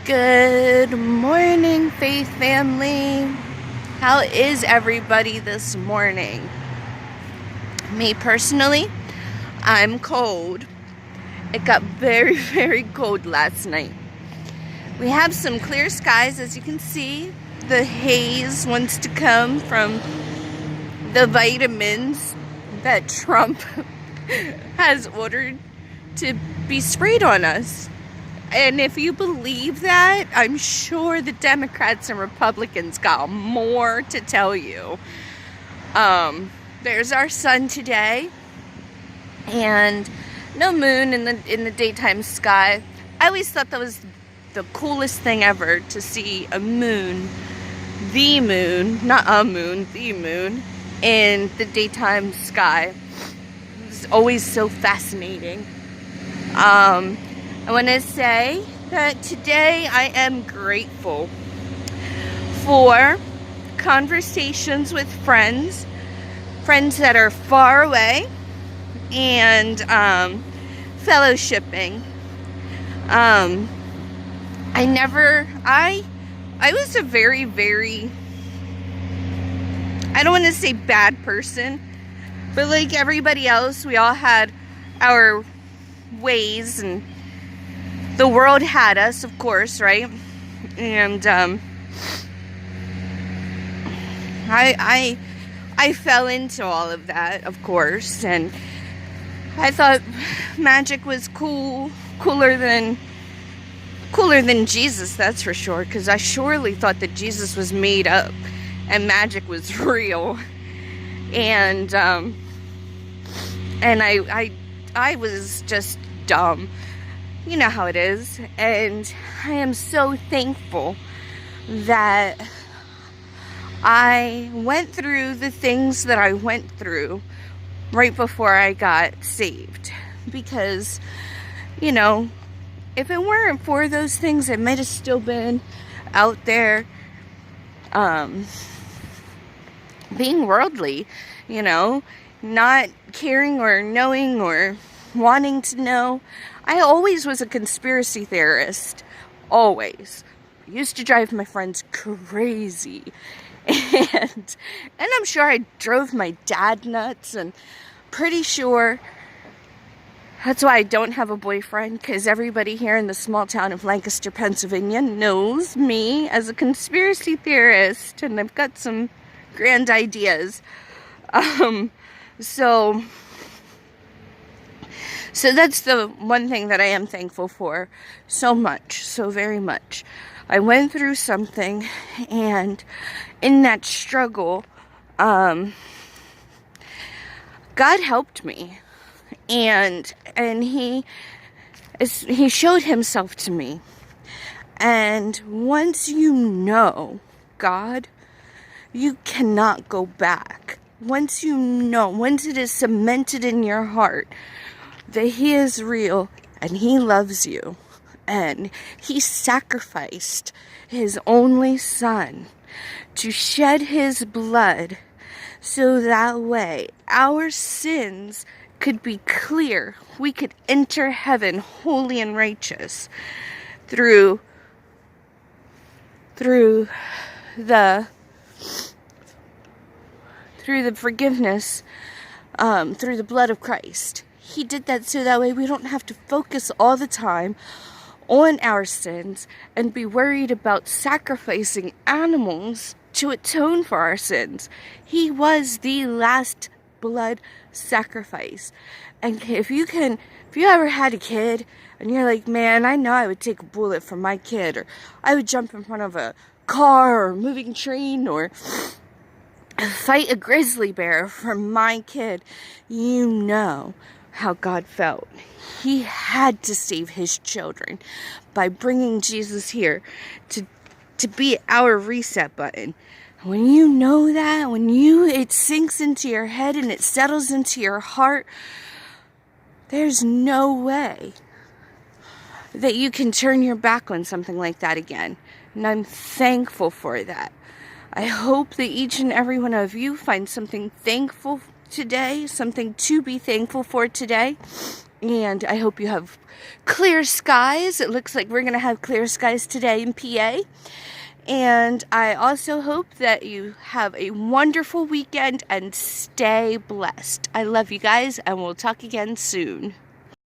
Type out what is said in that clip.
Good morning, Faith family. How is everybody this morning? Me personally, I'm cold. It got very, very cold last night. We have some clear skies, as you can see. The haze wants to come from the vitamins that Trump has ordered to be sprayed on us. And if you believe that, I'm sure the Democrats and Republicans got more to tell you. There's our sun today, and no moon in the daytime sky. I always thought that was the coolest thing ever, to see a moon, the moon, not a moon, the moon, in the daytime sky. It was always so fascinating. I want to say that today I am grateful for conversations with friends that are far away, and fellowshipping. I was a very, very, I don't want to say bad person, but like everybody else, we all had our ways, and the world had us, of course, right? And I fell into all of that, of course, and I thought magic was cooler than Jesus, that's for sure, because I surely thought that Jesus was made up and magic was real. And I was just dumb. You know how it is. And I am so thankful that I went through the things that I went through right before I got saved. Because, you know, if it weren't for those things, I might have still been out there being worldly, you know, not caring or knowing or wanting to know. I always was a conspiracy theorist. Always. I used to drive my friends crazy. And I'm sure I drove my dad nuts, and pretty sure that's why I don't have a boyfriend, because everybody here in the small town of Lancaster, Pennsylvania knows me as a conspiracy theorist, and I've got some grand ideas. So that's the one thing that I am thankful for so much, so very much. I went through something, and in that struggle, God helped me, and he showed himself to me. And once you know God, you cannot go back. Once you know, once it is cemented in your heart that he is real and he loves you, and he sacrificed his only son to shed his blood so that way our sins could be clear, we could enter heaven holy and righteous through the forgiveness, through the blood of Christ. He did that so that way we don't have to focus all the time on our sins and be worried about sacrificing animals to atone for our sins. He was the last blood sacrifice. And if you ever had a kid and you're like, man, I know I would take a bullet for my kid, or I would jump in front of a car or a moving train, or fight a grizzly bear for my kid, you know how God felt. He had to save his children by bringing Jesus here to be our reset button. When you know that, it sinks into your head and it settles into your heart, there's no way that you can turn your back on something like that again. And I'm thankful for that. I hope that each and every one of you find something thankful today, something to be thankful for today. And I hope you have clear skies. It looks like we're going to have clear skies today in PA. And I also hope that you have a wonderful weekend and stay blessed. I love you guys, and we'll talk again soon.